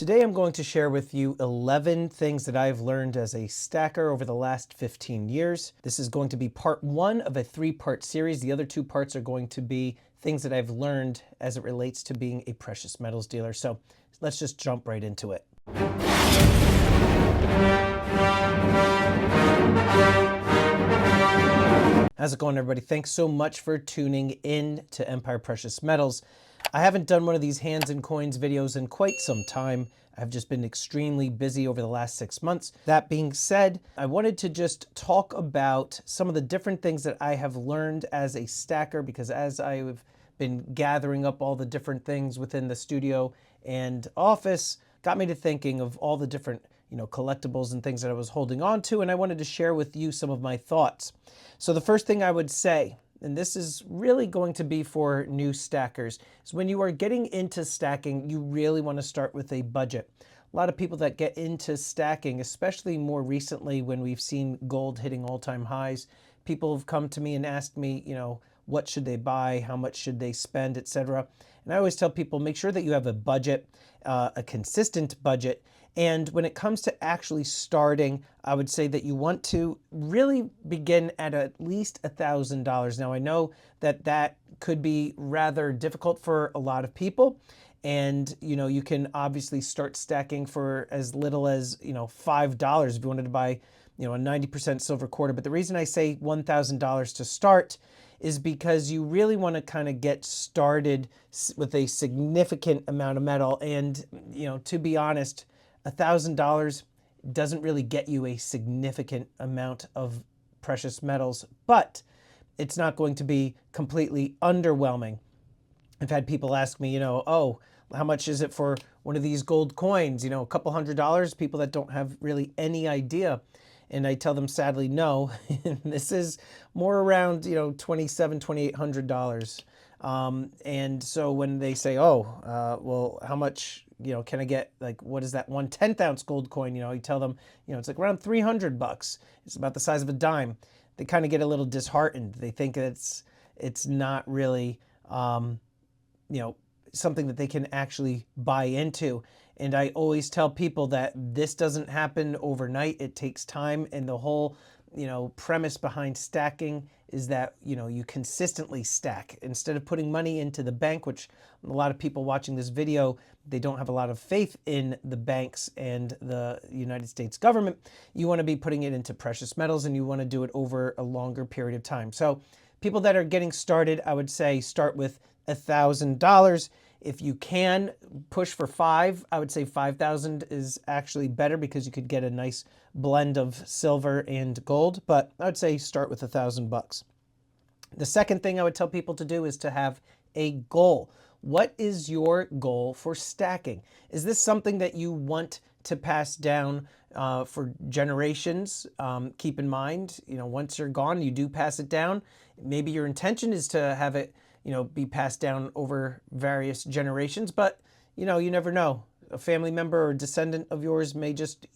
Today I'm going to share with you 11 things that I've learned as a stacker over the last 15 years. This is going to be part one of a three-part series. The other two parts are going to be things that I've learned as it relates to being a precious metals dealer. So let's just jump right into it. How's it going, everybody? Thanks so much for tuning in to Empire Precious Metals. I haven't done one of these hands and coins videos in quite some time. I've just been extremely busy over the last 6 months. That being said, I wanted to just talk about some of the different things that I have learned as a stacker, because as I've been gathering up all the different things within the studio and office, got me to thinking of all the different collectibles and things that I was holding on to, and I wanted to share with you some of my thoughts. So the first thing I would say, and this is really going to be for new stackers, is when you are getting into stacking, you really want to start with a budget. A lot of people that get into stacking, especially more recently when we've seen gold hitting all-time highs, people have come to me and asked me, what should they buy, how much should they spend, etc. And I always tell people, make sure that you have a budget, a consistent budget. And when it comes to actually starting, I would say that you want to really begin at least $1,000. Now, I know that that could be rather difficult for a lot of people. And, you can obviously start stacking for as little as, $5 if you wanted to buy, a 90% silver quarter. But the reason I say $1,000 to start is because you really want to kind of get started with a significant amount of metal. And, to be honest, $1,000 doesn't really get you a significant amount of precious metals, but it's not going to be completely underwhelming. I've had people ask me, oh, how much is it for one of these gold coins? A couple $100, people that don't have really any idea. And I tell them, sadly, no. This is more around, $2,700, $2,800. And so when they say, oh, well, how much, can I get, like, what is that one 10th ounce gold coin? You tell them, it's like around $300. It's about the size of a dime. They kind of get a little disheartened. They think it's not really, something that they can actually buy into. And I always tell people that this doesn't happen overnight. It takes time. And the whole, premise behind stacking is that, you consistently stack. Instead of putting money into the bank, which a lot of people watching this video, they don't have a lot of faith in the banks and the United States government. You want to be putting it into precious metals, and you want to do it over a longer period of time. So people that are getting started, I would say start with $1,000. If you can push for $5,000, I would say $5,000 is actually better because you could get a nice blend of silver and gold, but I would say start with $1,000. The second thing I would tell people to do is to have a goal. What is your goal for stacking? Is this something that you want to pass down for generations? Keep in mind, once you're gone, you do pass it down. Maybe your intention is to have it be passed down over various generations, but, you never know. A family member or descendant of yours may just,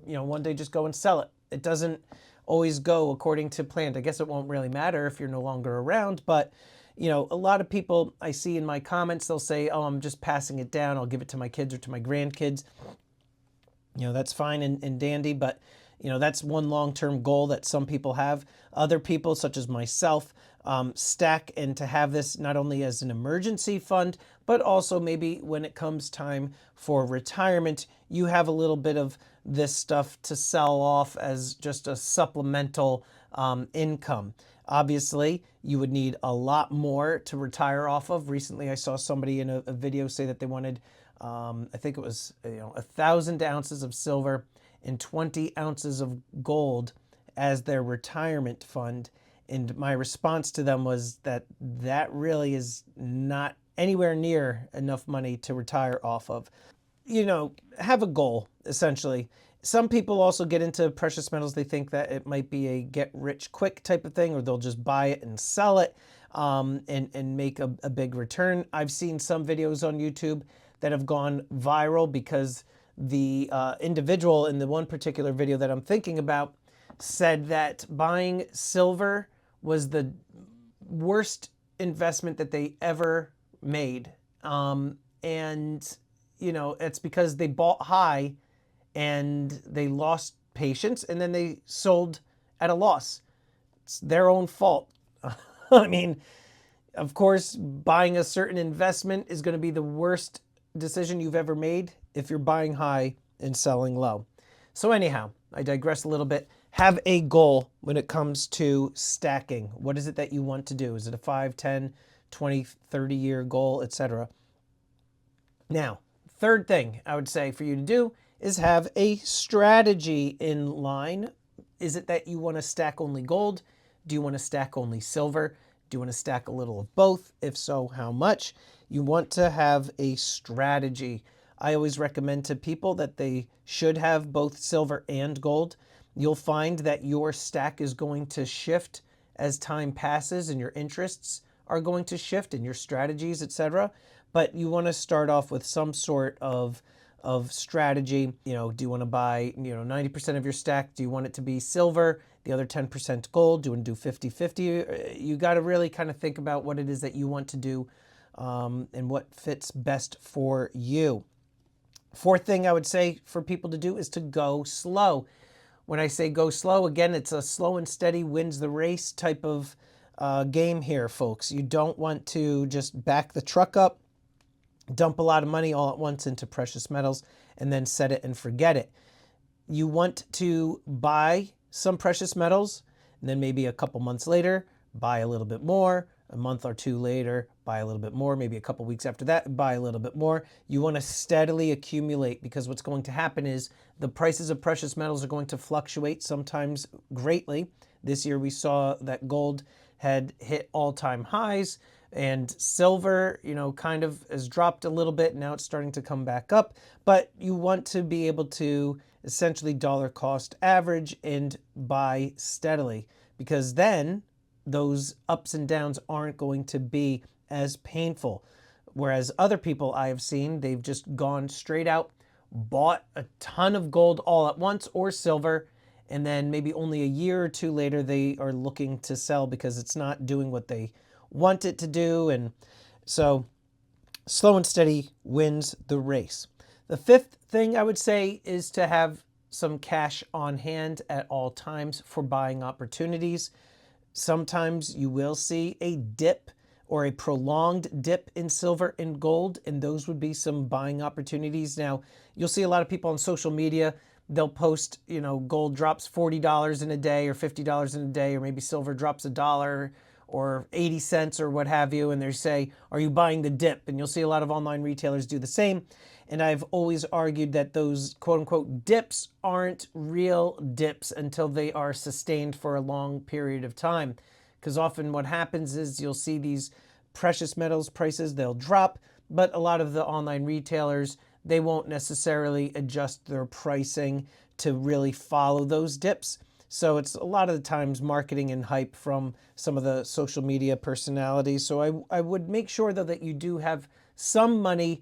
one day just go and sell it. It doesn't always go according to plan. I guess it won't really matter if you're no longer around, but, a lot of people I see in my comments, they'll say, oh, I'm just passing it down. I'll give it to my kids or to my grandkids. That's fine and dandy, but that's one long-term goal that some people have. Other people, such as myself, stack and to have this not only as an emergency fund, but also maybe when it comes time for retirement, you have a little bit of this stuff to sell off as just a supplemental income. Obviously, you would need a lot more to retire off of. Recently, I saw somebody in a video say that they wanted, I think it was 1,000 ounces of silver and 20 ounces of gold as their retirement fund. And my response to them was that really is not anywhere near enough money to retire off of. Have a goal, essentially. Some people also get into precious metals. They think that it might be a get rich quick type of thing, or they'll just buy it and sell it and make a big return. I've seen some videos on YouTube that have gone viral because the individual in the one particular video that I'm thinking about said that buying silver was the worst investment that they ever made. And it's because they bought high and they lost patience and then they sold at a loss. It's their own fault. I mean, of course, buying a certain investment is going to be the worst decision you've ever made if you're buying high and selling low. So anyhow, I digress a little bit. Have a goal when it comes to stacking. What is it that you want to do? Is it a 5, 10, 20, 30-year goal, etc.? Now, third thing I would say for you to do is have a strategy in line. Is it that you want to stack only gold? Do you want to stack only silver? Do you want to stack a little of both? If so, how much? You want to have a strategy. I always recommend to people that they should have both silver and gold. You'll find that your stack is going to shift as time passes and your interests are going to shift and your strategies, etc. But you want to start off with some sort of strategy. Do you want to buy 90% of your stack? Do you want it to be silver, the other 10% gold? Do you want to do 50-50? You got to really kind of think about what it is that you want to do and what fits best for you. Fourth thing I would say for people to do is to go slow. When I say go slow, again, it's a slow and steady wins the race type of game here, folks. You don't want to just back the truck up, dump a lot of money all at once into precious metals, and then set it and forget it. You want to buy some precious metals, and then maybe a couple months later, buy a little bit more. A month or two later, buy a little bit more. Maybe a couple weeks after that, buy a little bit more. You want to steadily accumulate, because what's going to happen is the prices of precious metals are going to fluctuate, sometimes greatly. This year we saw that gold had hit all-time highs, and silver, kind of has dropped a little bit. Now it's starting to come back up. But you want to be able to essentially dollar cost average and buy steadily, because then those ups and downs aren't going to be as painful. Whereas other people I have seen, they've just gone straight out, bought a ton of gold all at once or silver, and then maybe only a year or two later they are looking to sell because it's not doing what they want it to do. And so slow and steady wins the race. The fifth thing I would say is to have some cash on hand at all times for buying opportunities. Sometimes you will see a dip or a prolonged dip in silver and gold, and those would be some buying opportunities. Now, you'll see a lot of people on social media, they'll post, gold drops $40 in a day or $50 in a day, or maybe silver drops $1 or 80 cents or what have you, and they say, are you buying the dip? And you'll see a lot of online retailers do the same. And I've always argued that those quote-unquote dips aren't real dips until they are sustained for a long period of time. Because often what happens is you'll see these precious metals prices, they'll drop, but a lot of the online retailers, they won't necessarily adjust their pricing to really follow those dips. So it's a lot of the times marketing and hype from some of the social media personalities. So I would make sure, though, that you do have some money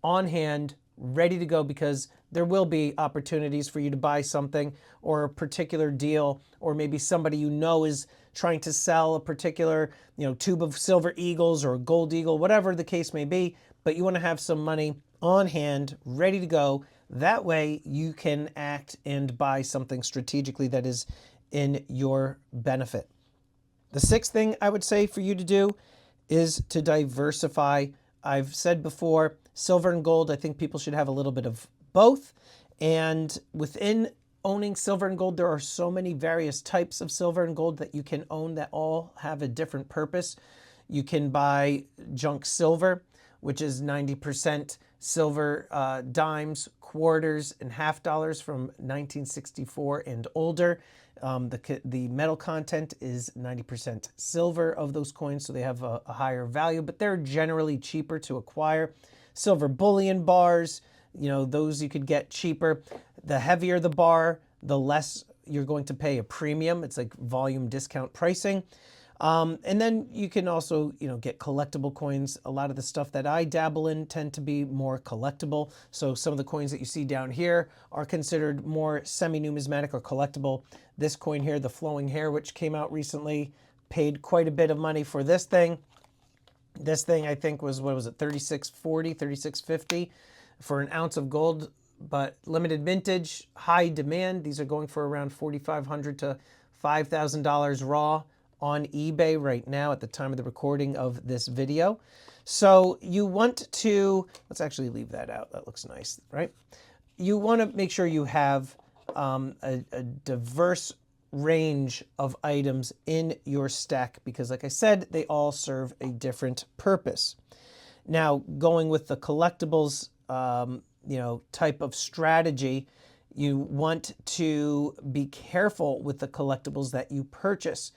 on hand, ready to go, because there will be opportunities for you to buy something or a particular deal, or maybe somebody is trying to sell a particular tube of silver eagles or gold eagle, whatever the case may be, but you want to have some money on hand, ready to go. That way you can act and buy something strategically that is in your benefit. The sixth thing I would say for you to do is to diversify. I've said before, silver and gold, I think people should have a little bit of both. And within owning silver and gold, there are so many various types of silver and gold that you can own that all have a different purpose. You can buy junk silver, which is 90% silver dimes, quarters, and half dollars from 1964 and older. The metal content is 90% silver of those coins, so they have a higher value, but they're generally cheaper to acquire. Silver bullion bars, those you could get cheaper. The heavier the bar, the less you're going to pay a premium. It's like volume discount pricing. And then you can also, get collectible coins. A lot of the stuff that I dabble in tend to be more collectible. So some of the coins that you see down here are considered more semi-numismatic or collectible. This coin here, the flowing hair, which came out recently, paid quite a bit of money for this thing. This thing, I think, was, what was it, $36.40, $36.50. for an ounce of gold, but limited vintage, high demand. These are going for around $4,500 to $5,000 raw on eBay right now at the time of the recording of this video. So you want to, let's actually leave that out. That looks nice, right? You want to make sure you have a diverse range of items in your stack because, like I said, they all serve a different purpose. Now, going with the collectibles, type of strategy, you want to be careful with the collectibles that you purchase.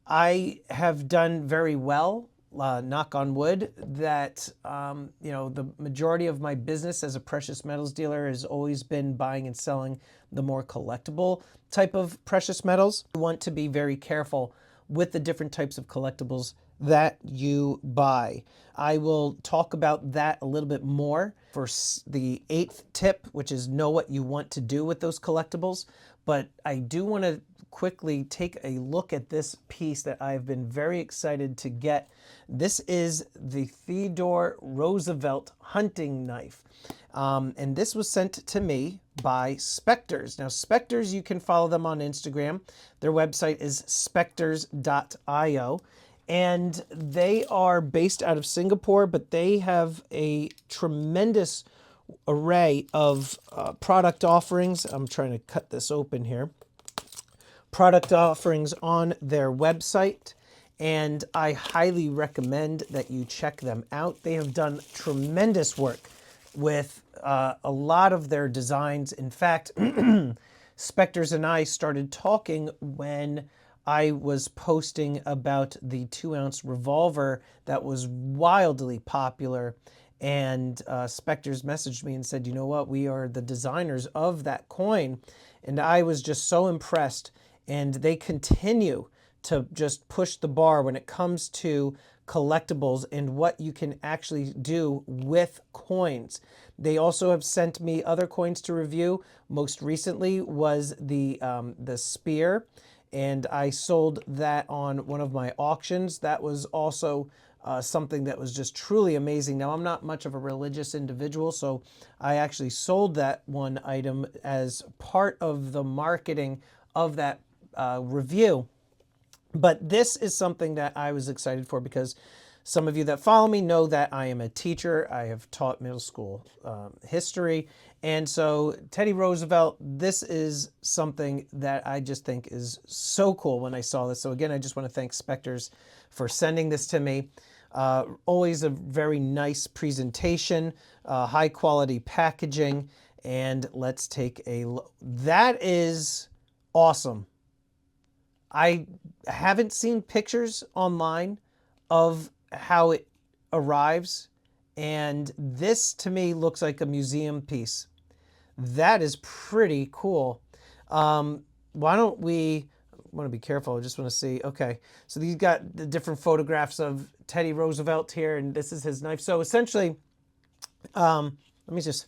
I have done very well, knock on wood, that, the majority of my business as a precious metals dealer has always been buying and selling the more collectible type of precious metals. You want to be very careful with the different types of collectibles that you buy. I will talk about that a little bit more for the 8th tip, which is know what you want to do with those collectibles. But I do want to quickly take a look at this piece that I've been very excited to get. This is the Theodore Roosevelt hunting knife. And this was sent to me by Spectres. Now, Spectres, you can follow them on Instagram. Their website is spectres.io. And they are based out of Singapore, but they have a tremendous array of product offerings. I'm trying to cut this open here. Product offerings on their website, and I highly recommend that you check them out. They have done tremendous work with a lot of their designs. In fact, Spectres and I started talking when I was posting about the 2-ounce revolver that was wildly popular. And Spectres messaged me and said, you know what, we are the designers of that coin. And I was just so impressed. And they continue to just push the bar when it comes to collectibles and what you can actually do with coins. They also have sent me other coins to review. Most recently was the spear, and I sold that on one of my auctions. That was also something that was just truly amazing. Now, I'm not much of a religious individual, so I actually sold that one item as part of the marketing of that review. But this is something that I was excited for because some of you that follow me know that I am a teacher. I have taught middle school history. And so Teddy Roosevelt, this is something that I just think is so cool when I saw this. So again, I just want to thank Spectres for sending this to me. Always a very nice presentation, high quality packaging. And let's take a look. That is awesome. I haven't seen pictures online of how it arrives, and this to me looks like a museum piece. That is pretty cool. Why don't we, I want to be careful, I just want to see, okay, so these got the different photographs of Teddy Roosevelt here, and this is his knife. So essentially, let me just,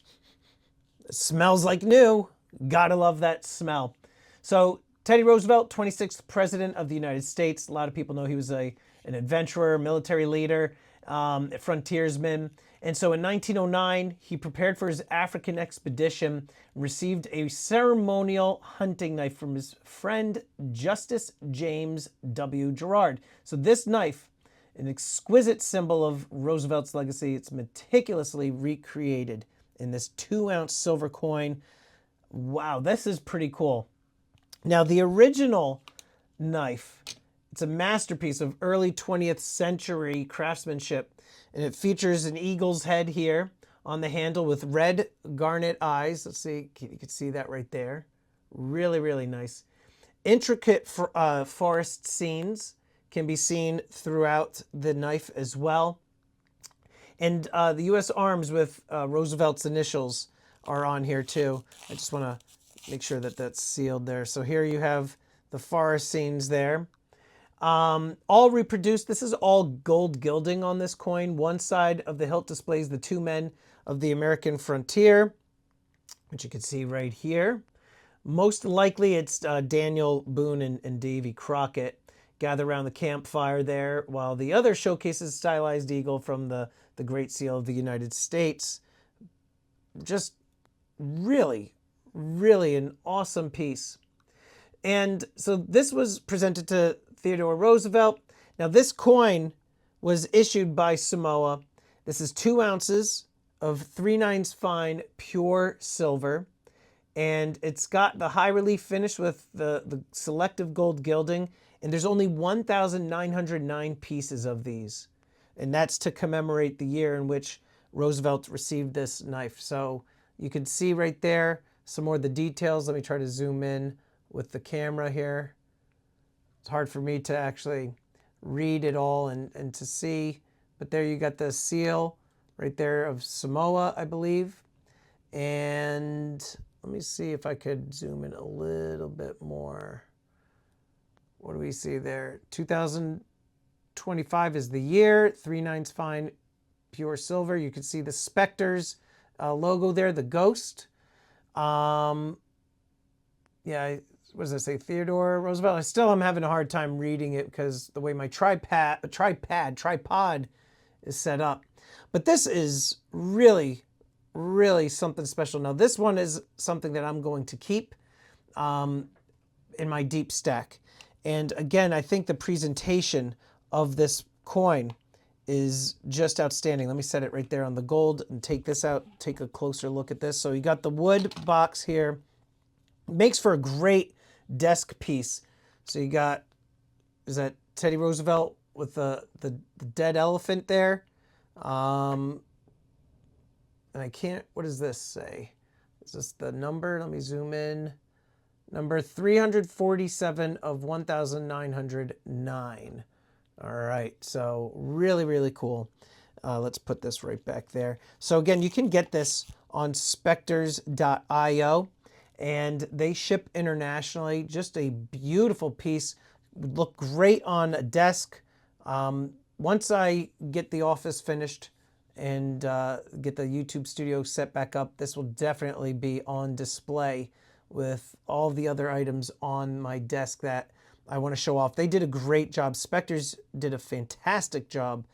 it smells like new. Gotta love that smell. So Teddy Roosevelt, 26th President of the United States. A lot of people know he was an adventurer, military leader, a frontiersman. And so in 1909, he prepared for his African expedition, received a ceremonial hunting knife from his friend Justice James W. Gerard. So this knife, an exquisite symbol of Roosevelt's legacy, it's meticulously recreated in this 2-ounce silver coin. Wow, this is pretty cool. Now, the original knife, it's a masterpiece of early 20th century craftsmanship, and it features an eagle's head here on the handle with red garnet eyes. Let's see, you can see that right there. Really, really nice. Intricate forest scenes can be seen throughout the knife as well. And the U.S. Arms with Roosevelt's initials are on here too. I just want to make sure that that's sealed there. So here you have the forest scenes there. All reproduced. This is all gold gilding on this coin. One side of the hilt displays the 2 men of the American frontier, which you can see right here. Most likely it's Daniel Boone and Davy Crockett gather around the campfire there, while the other showcases stylized eagle from the Great Seal of the United States. just really, really an awesome piece. And so this was presented to Theodore Roosevelt. Now this coin was issued by Samoa. This is 2 ounces of 3/9 fine pure silver. And it's got the high relief finish with the selective gold gilding. And there's only 1,909 pieces of these. And that's to commemorate the year in which Roosevelt received this knife. So you can see right there some more of the details. Let me try to zoom in with the camera here. It's hard for me to actually read it all and to see. But there you got the seal right there of Samoa, I believe. And let me see if I could zoom in a little bit more. What do we see there? 2025 is the year. 3/9 fine pure silver. You can see the Spectres logo there, the ghost. Yeah, what does it say? Theodore Roosevelt. I still am having a hard time reading it because the way my tripod is set up. But this is really, really something special. Now, this one is something that I'm going to keep in my deep stack. And again, I think the presentation of this coin is just outstanding. Let me set it right there on the gold and take this out, take a closer look at this. So you got the wood box here. Makes for a great desk piece. So you got, is that Teddy Roosevelt with the dead elephant there? And I can't, what does this say? Is this the number? Let me zoom in. Number 347 of 1,909. All right, so really, really cool. Let's put this right back there. So again, you can get this on specters.io, and they ship internationally. Just a beautiful piece. Would look great on a desk. Once I get the office finished and get the YouTube studio set back up, this will definitely be on display with all the other items on my desk that I want to show off. They did a great job. Spectres did a fantastic job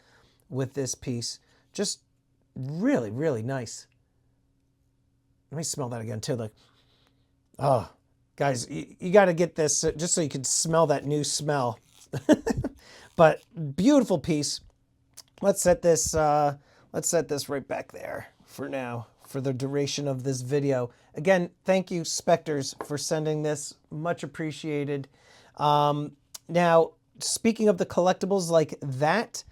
with this piece. Just really, really nice. Let me smell that again too. Like, oh, guys, you got to get this just so you can smell that new smell. But beautiful piece. Let's set this right back there for now, for the duration of this video. Again, thank you, Spectres, for sending this. Much appreciated. Now, speaking of the collectibles like that,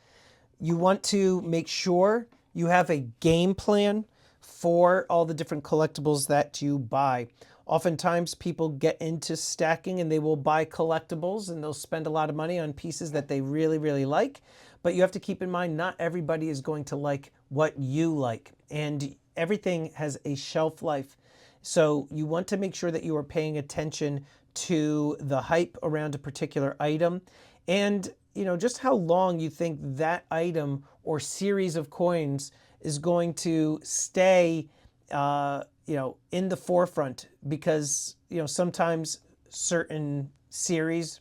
you want to make sure you have a game plan for all the different collectibles that you buy. Oftentimes, people get into stacking and they will buy collectibles and they'll spend a lot of money on pieces that they really, really like. But you have to keep in mind, not everybody is going to like what you like. And everything has a shelf life. So you want to make sure that you are paying attention to the hype around a particular item and, you know, just how long you think that item or series of coins is going to stay, you know, in the forefront, because, you know, sometimes certain series,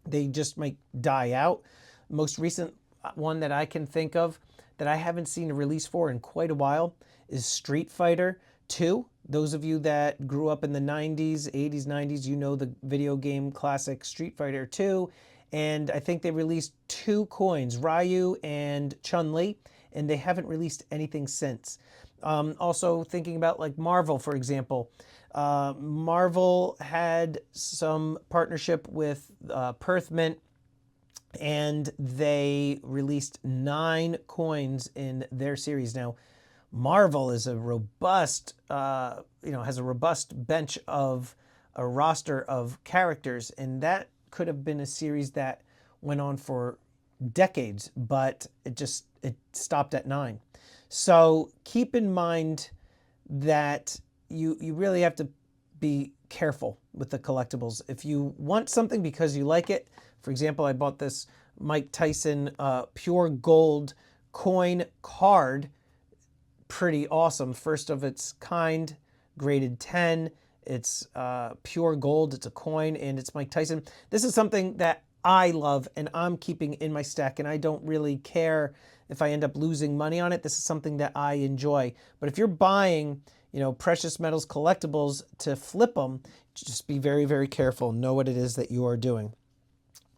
they just might die out. Most recent one that I can think of that I haven't seen a release for in quite a while is Street Fighter 2. Those of you that grew up in the 90s, 80s, 90s, you know the video game classic Street Fighter 2. And I think they released 2 coins, Ryu and Chun-Li, and they haven't released anything since. Also thinking about like Marvel, for example. Marvel had some partnership with Perth Mint, and they released 9 coins in their series. Now, Marvel is a robust, has a robust bench of a roster of characters, and that could have been a series that went on for decades, but it stopped at 9. So keep in mind that you really have to be careful with the collectibles. If you want something because you like it, for example, I bought this Mike Tyson pure gold coin card. Pretty awesome. First of its kind, graded 10. It's pure gold. It's a coin, and it's Mike Tyson. This is something that I love and I'm keeping in my stack, and I don't really care if I end up losing money on it. This is something that I enjoy. But if you're buying, precious metals collectibles to flip them, just be very, very careful. Know what it is that you are doing.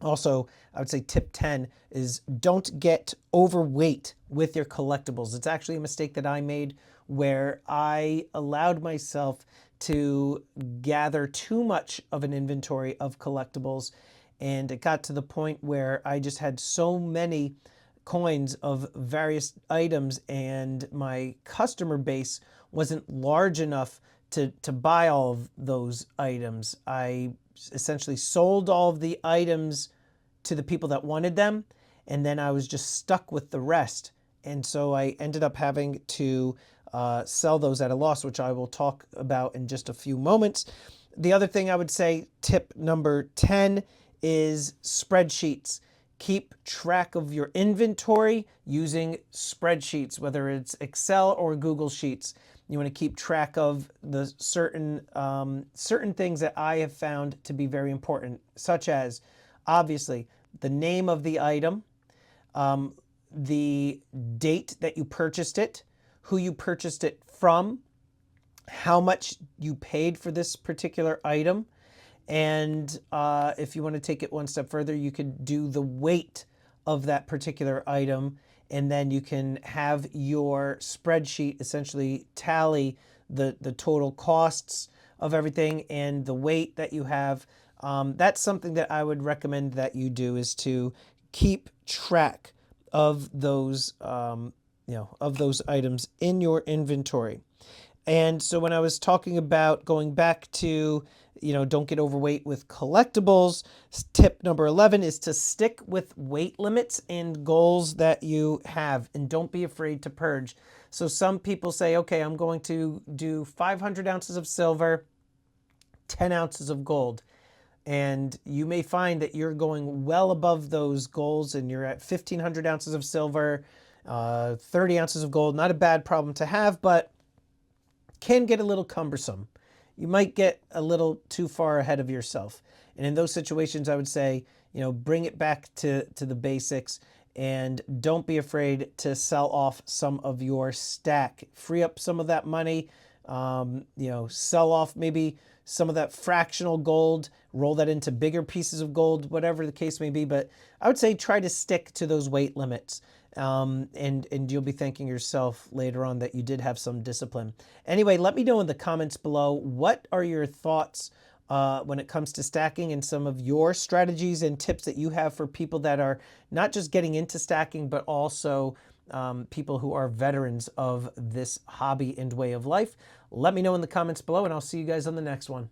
Also, I would say tip 10 is don't get overweight with your collectibles. It's actually a mistake that I made where I allowed myself to gather too much of an inventory of collectibles. And it got to the point where I just had so many coins of various items and my customer base wasn't large enough to buy all of those items. I essentially sold all of the items to the people that wanted them, and then I was just stuck with the rest. And so I ended up having to sell those at a loss, which I will talk about in just a few moments. The other thing I would say, tip number 10, is spreadsheets. Keep track of your inventory using spreadsheets, whether it's Excel or Google Sheets. You want to keep track of the certain things that I have found to be very important, such as, obviously, the name of the item, the date that you purchased it, who you purchased it from, how much you paid for this particular item, and if you want to take it one step further, you could do the weight of that particular item, and then you can have your spreadsheet essentially tally the total costs of everything and the weight that you have. That's something that I would recommend that you do, is to keep track of those, of those items in your inventory. And so when I was talking about going back to, don't get overweight with collectibles, tip number 11 is to stick with weight limits and goals that you have, and don't be afraid to purge. So some people say, okay, I'm going to do 500 ounces of silver, 10 ounces of gold. And you may find that you're going well above those goals and you're at 1,500 ounces of silver, 30 ounces of gold. Not a bad problem to have, but can get a little cumbersome. You might get a little too far ahead of yourself. And in those situations, I would say, bring it back to the basics and don't be afraid to sell off some of your stack. Free up some of that money, sell off maybe some of that fractional gold, roll that into bigger pieces of gold, whatever the case may be. But I would say try to stick to those weight limits. And you'll be thanking yourself later on that you did have some discipline. Anyway, let me know in the comments below, what are your thoughts when it comes to stacking, and some of your strategies and tips that you have for people that are not just getting into stacking, but also people who are veterans of this hobby and way of life. Let me know in the comments below, and I'll see you guys on the next one.